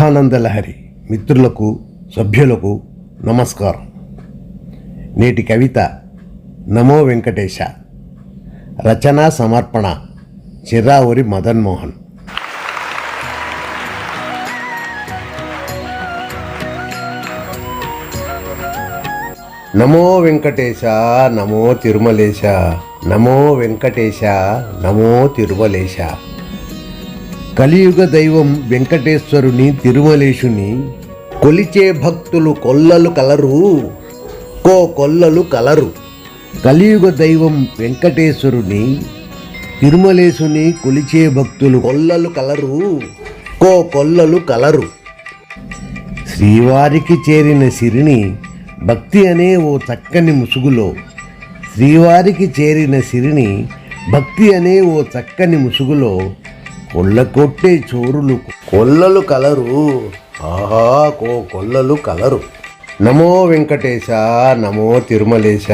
కథానందలహరి మిత్రులకు సభ్యులకు నమస్కారం. నేటి కవిత నమో వెంకటేశ. రచనా సమర్పణ చిర్రావూరి మదన్మోహన్. నమో వెంకటేశ నమో తిరుమలేశ, నమో వెంకటేశ నమో తిరుమలేశ. కలియుగ దైవం వెంకటేశ్వరుని తిరుమలేశుని కొలిచే భక్తులు కొల్లలు కలరు, కొల్లలు కలరు. కలియుగ దైవం వెంకటేశ్వరుని తిరుమలేశుని కొలిచే భక్తులు కొల్లలు కలరు, కొల్లలు కలరు. శ్రీవారికి చేరిన సిరిని భక్తి అనే ఓ చక్కని ముసుగులో, శ్రీవారికి చేరిన సిరిని భక్తి అనే ఓ చక్కని ముసుగులో కొల్లకొట్టే చోరులు కొల్లలు కలరు, ఆహా కొల్లలు కలరు. నమో వెంకటేశ నమో తిరుమలేశ,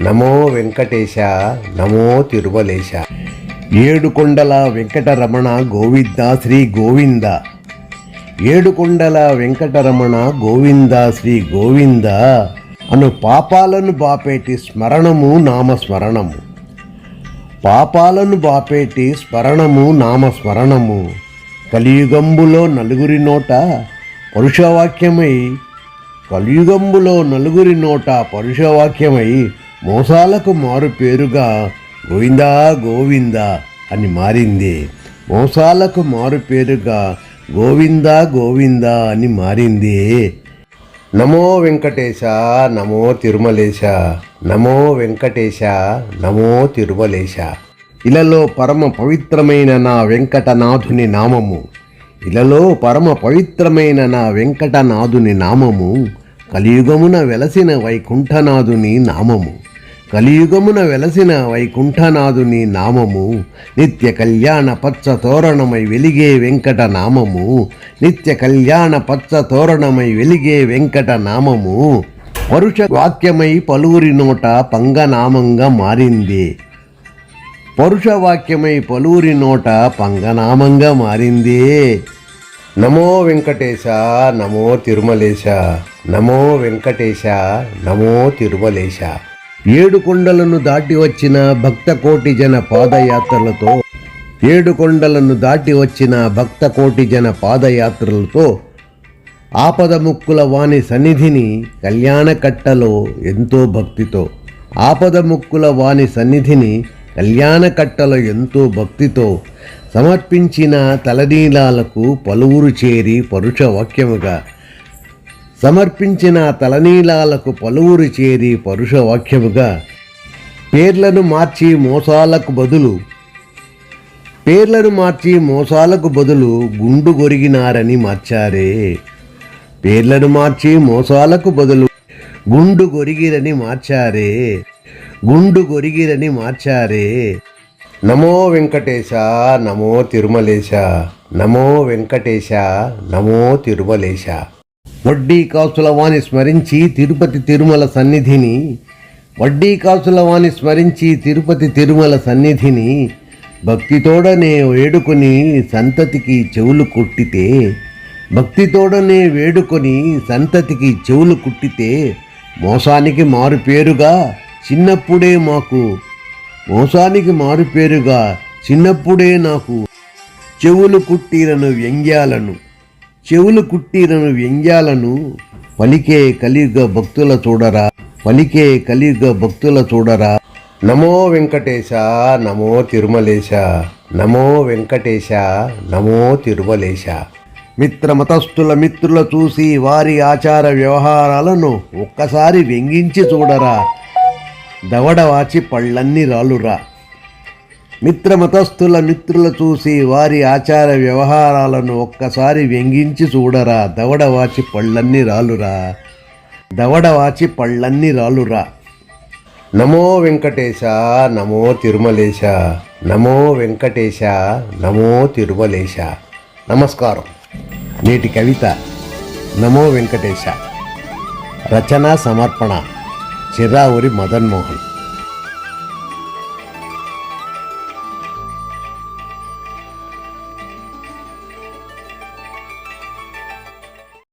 నమో వెంకటేశ నమో తిరుమలేశ. ఏడుకొండల వెంకటరమణ గోవింద శ్రీ గోవింద, ఏడుకొండల వెంకటరమణ గోవింద శ్రీ గోవింద అను పాపాలను బాపేటి స్మరణము నామస్మరణము, పాపాలను బాపేటి స్మరణము నామస్మరణము. కలియుగంబులో నలుగురి నోట పరుషవాక్యమై, కలియుగంబులో నలుగురి నోట పరుషవాక్యమై మోసాలకు మారు పేరుగా గోవిందా గోవిందా అని మారింది. మోసాలకు మారు పేరుగా గోవిందా గోవిందా అని మారింది. నమో వెంకటేశ నమో తిరుమలేశ, నమో వెంకటేశ నమో తిరుమలేశ. ఇలలో పరమ పవిత్రమైన నా వెంకటనాథుని నామము, ఇలలో పరమ పవిత్రమైన నా వెంకటనాథుని నామము. కలియుగమున వెలసిన వైకుంఠనాథుని నామము, కలియుగమున వెలసిన వైకుంఠనాథుని నామము. నిత్య కళ్యాణ పచ్చ తోరణమై వెలిగే వెంకట నామము, నిత్య కళ్యాణ పచ్చ తోరణమై వెలిగే వెంకట నామము. పరుష వాక్యమై పలువురి నోట పంగనామంగా మారింది, పరుష వాక్యమై పలువురి నోట పంగనామంగా మారింది. నమో వెంకటేశ నమో తిరుమలేశ, నమో వెంకటేశ నమో తిరుమలేశ. ఏడు కొండలను దాటి వచ్చిన భక్త కోటి జన పాదయాత్రలతో, ఏడు కొండలను దాటి వచ్చిన భక్త కోటి జన పాదయాత్రలతో ఆపద ముక్కుల వాణి సన్నిధిని కళ్యాణకట్టలో ఎంతో భక్తితో, ఆపద ముక్కుల వాణి సన్నిధిని కళ్యాణకట్టలో ఎంతో భక్తితో సమర్పించిన తలనీలాలకు పలువురు చేరి పరుషవాక్యముగా, సమర్పించిన తలనీలాలకు పలువురు చేరి పరుషవాక్యముగా పేర్లను మార్చి మోసాలకు బదులు, పేర్లను మార్చి మోసాలకు బదులు గుండు గొరిగినారని మార్చారే, పేర్లను మార్చి మోసాలకు బదులు గుండు గొరిగిరని మార్చారే, గుండు గొరిగిరని మార్చారే. నమో వెంకటేశ నమో తిరుమలేశ, నమో వెంకటేశ నమో తిరుమలేశ. వడ్డీ కాసుల వాణి స్మరించి తిరుపతి తిరుమల సన్నిధిని, వడ్డీ కాసుల వాణి స్మరించి తిరుపతి తిరుమల సన్నిధిని భక్తితోడనే వేడుకొని సంతతికి చెవులు కుట్టితే, భక్తితోడనే వేడుకొని సంతతికి చెవులు కుట్టితే మోసానికి మారు పేరుగా చిన్నప్పుడే మాకు, మోసానికి మారు పేరుగా చిన్నప్పుడే నాకు చెవులు కుట్టిరను వ్యంగ్యాలను, చెవులు కుట్టిరను వ్యంగ్యాలను పలికే కలియుగ భక్తుల చూడరా, పలికే కలియుగ భక్తుల చూడరా. నమో వెంకటేశ నమో తిరుమలేశ, నమో వెంకటేశ నమో తిరుమలేశ. మిత్రమతస్థుల మిత్రుల చూసి వారి ఆచార వ్యవహారాలను ఒక్కసారి వ్యంగించి చూడరా, దవడవాచి పళ్ళన్ని రాలురా. మిత్రమతస్థుల మిత్రుల చూసి వారి ఆచార వ్యవహారాలను ఒక్కసారి వ్యంగించి చూడరా, దవడవాచి పళ్ళన్ని రాలురా, దవడవాచి పళ్ళన్ని రాలురా. నమో వెంకటేశ నమో తిరుమలేశ, నమో వెంకటేశ నమో తిరుమలేశ. నమస్కారం. నేటి కవిత నమో వెంకటేశ. రచనా సమర్పణ చిర్రావూరి మదన్మోహన్.